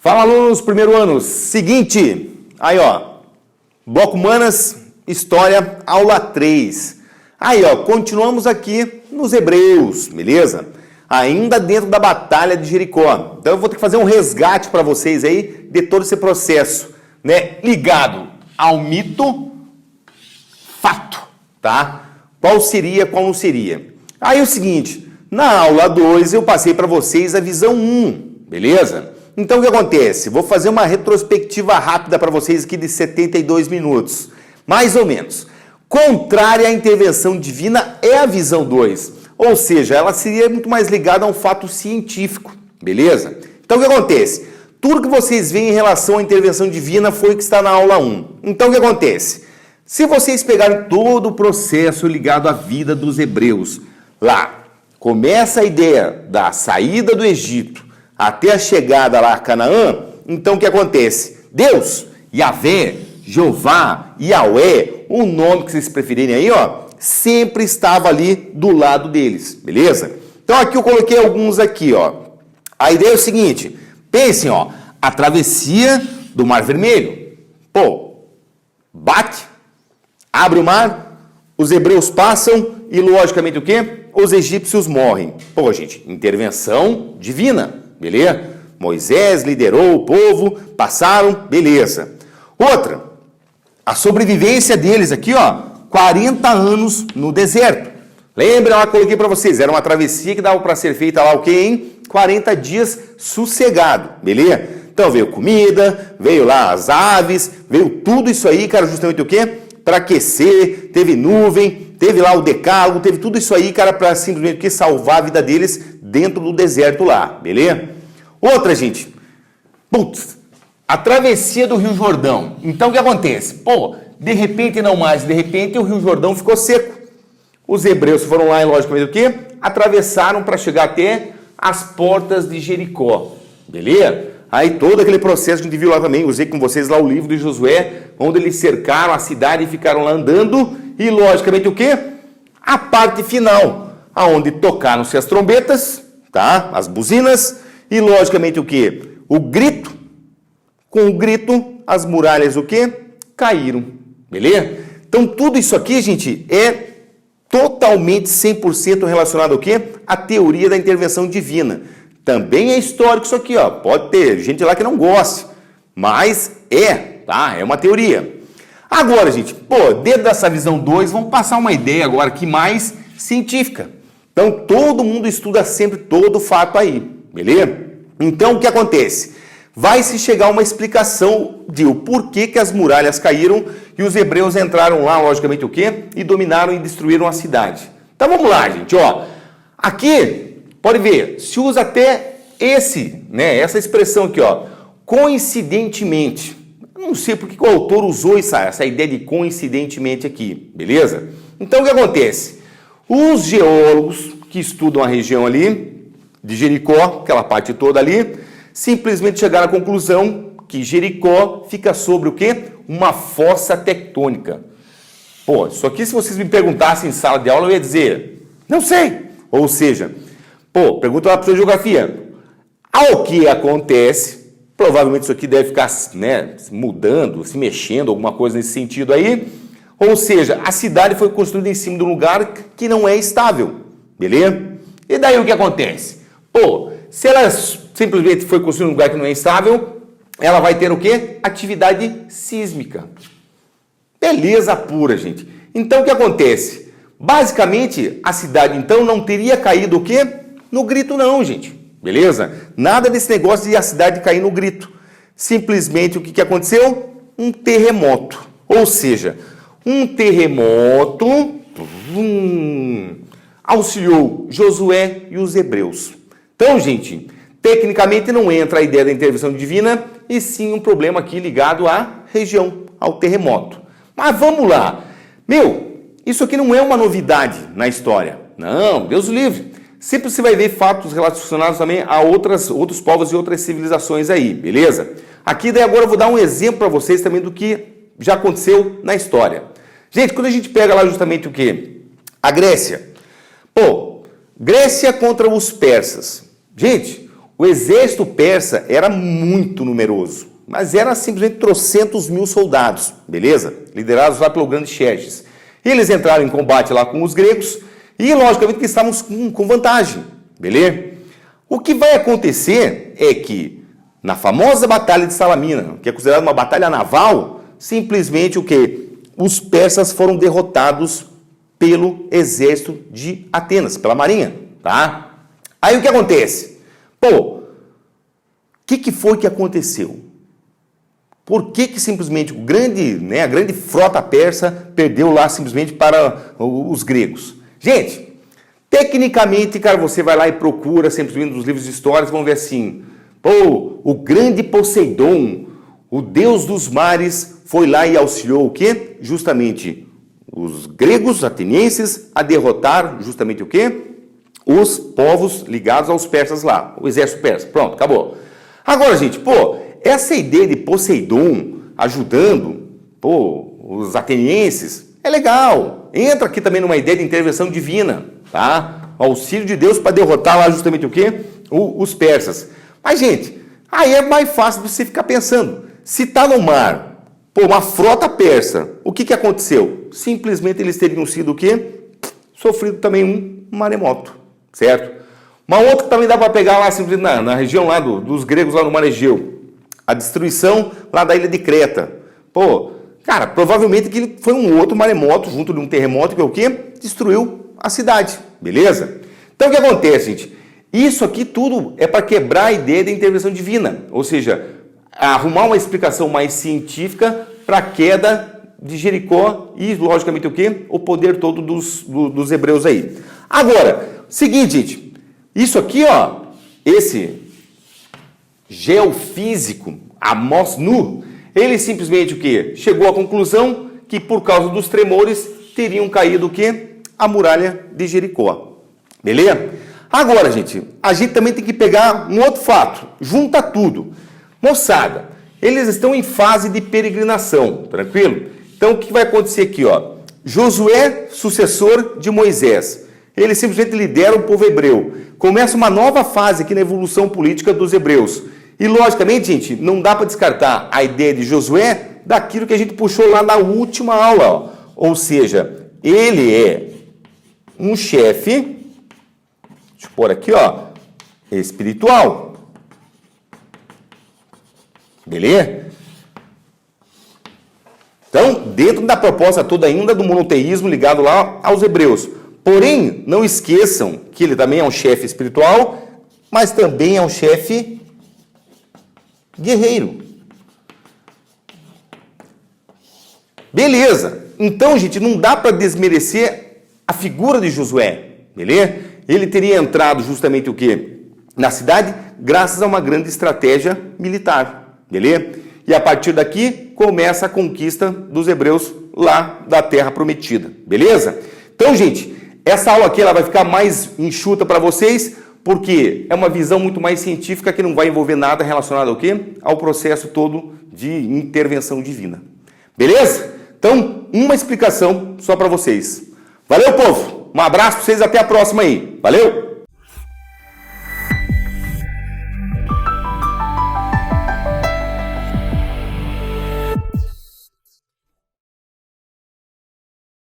Fala, alunos, primeiro ano. Seguinte, aí ó, Bloco Humanas, História, aula 3. Aí ó, continuamos aqui nos Hebreus, beleza? Ainda dentro da Batalha de Jericó. Então eu vou ter que fazer um resgate para vocês aí de todo esse processo, né? Ligado ao mito, fato, tá? Qual seria, qual não seria? Aí é o seguinte, na aula 2 eu passei para vocês a visão 1, beleza? Então o que acontece? Vou fazer uma retrospectiva rápida para vocês aqui de 72 minutos, mais ou menos. Contrária à intervenção divina é a visão 2, ou seja, ela seria muito mais ligada a um fato científico, beleza? Então o que acontece? Tudo que vocês veem em relação à intervenção divina foi o que está na aula 1. Então o que acontece? Se vocês pegarem todo o processo ligado à vida dos hebreus, lá começa a ideia da saída do Egito até a chegada lá a Canaã, então o que acontece? Deus, Yahvé, Jeová, Yahweh, o nome que vocês preferirem aí, ó, sempre estava ali do lado deles, beleza? Então aqui eu coloquei alguns aqui, ó. A ideia é o seguinte, pensem, ó, a travessia do Mar Vermelho. Pô, bate, abre o mar, os hebreus passam e logicamente o quê? Os egípcios morrem. Pô, gente, intervenção divina, beleza? Moisés liderou o povo, passaram, beleza. Outra, a sobrevivência deles aqui, ó, 40 anos no deserto. Lembra lá, coloquei para vocês, era uma travessia que dava para ser feita lá o quê, hein? 40 dias sossegado, beleza? Então veio comida, veio lá as aves, veio tudo isso aí, cara, justamente o quê? Para aquecer, teve nuvem, teve lá o decálogo, teve tudo isso aí, cara, para simplesmente o quê? Salvar a vida deles dentro do deserto lá, beleza? Outra, gente, putz, a travessia do Rio Jordão. Então o que acontece? Pô, de repente não mais, de repente o Rio Jordão ficou seco. Os hebreus foram lá e logicamente o quê? Atravessaram para chegar até as portas de Jericó, beleza? Aí todo aquele processo que a gente viu lá também, usei com vocês lá o livro de Josué, onde eles cercaram a cidade e ficaram lá andando, e logicamente o quê? A parte final, aonde tocaram-se as trombetas, tá? As buzinas, e logicamente o quê? O grito, com o grito, as muralhas o quê? Caíram, beleza? Então tudo isso aqui, gente, é totalmente 100% relacionado ao quê? À teoria da intervenção divina. Também é histórico isso aqui, ó. Pode ter gente lá que não goste, mas tá? É uma teoria. Agora, gente, pô, dentro dessa visão 2, vamos passar uma ideia agora aqui mais científica. Então, todo mundo estuda sempre todo o fato aí, beleza? Então, o que acontece? Vai se chegar a uma explicação de o porquê que as muralhas caíram e os hebreus entraram lá, logicamente o quê? E dominaram e destruíram a cidade. Então, vamos lá, gente, ó. Aqui, pode ver, se usa até essa expressão aqui, ó, coincidentemente. Não sei porque que o autor usou essa ideia de coincidentemente aqui, beleza? Então, o que acontece? Os geólogos que estudam a região ali, de Jericó, aquela parte toda ali, simplesmente chegaram à conclusão que Jericó fica sobre o quê? Uma fossa tectônica. Pô, isso aqui se vocês me perguntassem em sala de aula, eu ia dizer, não sei. Ou seja, pô, pergunta lá para a geografia. Ao que acontece, provavelmente isso aqui deve ficar, né, mudando, se mexendo, alguma coisa nesse sentido aí. Ou seja, a cidade foi construída em cima de um lugar que não é estável, beleza? E daí o que acontece? Pô, se ela simplesmente foi construída em um lugar que não é estável, ela vai ter o quê? Atividade sísmica. Beleza pura, gente. Então o que acontece? Basicamente, a cidade então não teria caído o quê? No grito não, gente. Beleza? Nada desse negócio de a cidade cair no grito. Simplesmente o que aconteceu? Um terremoto. Ou seja, um terremoto auxiliou Josué e os hebreus. Então, gente, tecnicamente não entra a ideia da intervenção divina, e sim um problema aqui ligado à região, ao terremoto. Mas vamos lá. Isso aqui não é uma novidade na história. Não, Deus o livre. Sempre você vai ver fatos relacionados também a outros povos e outras civilizações aí, beleza? Aqui daí agora eu vou dar um exemplo para vocês também do que já aconteceu na história. Gente, quando a gente pega lá justamente o quê? A Grécia. Pô, Grécia contra os persas. Gente, O exército persa era muito numeroso, mas era simplesmente trocentos mil soldados, beleza? Liderados lá pelo grande Xerxes. Eles entraram em combate lá com os gregos e, logicamente, que estavam com vantagem, beleza? O que vai acontecer é que, na famosa Batalha de Salamina, que é considerada uma batalha naval, simplesmente o quê? Os persas foram derrotados pelo exército de Atenas, pela marinha, tá? Aí o que acontece? Pô, o que foi que aconteceu? Por que simplesmente a grande frota persa perdeu lá simplesmente para os gregos? Gente, tecnicamente, cara, você vai lá e procura simplesmente nos livros de histórias, vão ver assim, pô, o grande Poseidon, o deus dos mares, foi lá e auxiliou o quê? Justamente os gregos, atenienses, a derrotar justamente o quê? Os povos ligados aos persas lá, o exército persa. Pronto, acabou. Agora, gente, pô, essa ideia de Poseidon ajudando, pô, os atenienses, é legal. Entra aqui também numa ideia de intervenção divina, tá? Auxílio de Deus para derrotar lá justamente o quê? Os persas. Mas, gente, aí é mais fácil de você ficar pensando. Se tá no mar, pô, uma frota persa, o que aconteceu? Simplesmente eles teriam sido o quê? Sofrido também um maremoto, certo? Uma outra que também dá para pegar lá, simplesmente na região lá dos gregos, lá no Mar Egeu. A destruição lá da ilha de Creta. Pô, cara, provavelmente que foi um outro maremoto, junto de um terremoto, que é o quê? Destruiu a cidade, beleza? Então o que acontece, gente? Isso aqui tudo é para quebrar a ideia da intervenção divina, ou seja, arrumar uma explicação mais científica para a queda de Jericó e, logicamente, o quê? O poder todo dos hebreus aí. Agora, seguinte, gente, isso aqui, ó, esse geofísico, Amos Nu, ele simplesmente o quê? Chegou à conclusão que por causa dos tremores teriam caído o quê? A muralha de Jericó. Beleza? Agora, gente, a gente também tem que pegar um outro fato, junta tudo. Moçada, eles estão em fase de peregrinação, tranquilo? Então, o que vai acontecer aqui, ó? Josué, sucessor de Moisés, ele simplesmente lidera o povo hebreu. Começa uma nova fase aqui na evolução política dos hebreus. E, logicamente, gente, não dá para descartar a ideia de Josué daquilo que a gente puxou lá na última aula, ó. Ou seja, ele é um chefe, deixa eu pôr aqui, ó, espiritual. Beleza? Então, dentro da proposta toda ainda do monoteísmo ligado lá aos hebreus. Porém, não esqueçam que ele também é um chefe espiritual, mas também é um chefe guerreiro. Beleza. Então, gente, não dá para desmerecer a figura de Josué. Beleza? Ele teria entrado justamente o quê? Na cidade, graças a uma grande estratégia militar. Beleza? E a partir daqui, começa a conquista dos hebreus lá da Terra Prometida. Beleza? Então, gente, essa aula aqui ela vai ficar mais enxuta para vocês, porque é uma visão muito mais científica que não vai envolver nada relacionado ao quê? Ao processo todo de intervenção divina. Beleza? Então, uma explicação só para vocês. Valeu, povo! Um abraço para vocês, até a próxima aí. Valeu!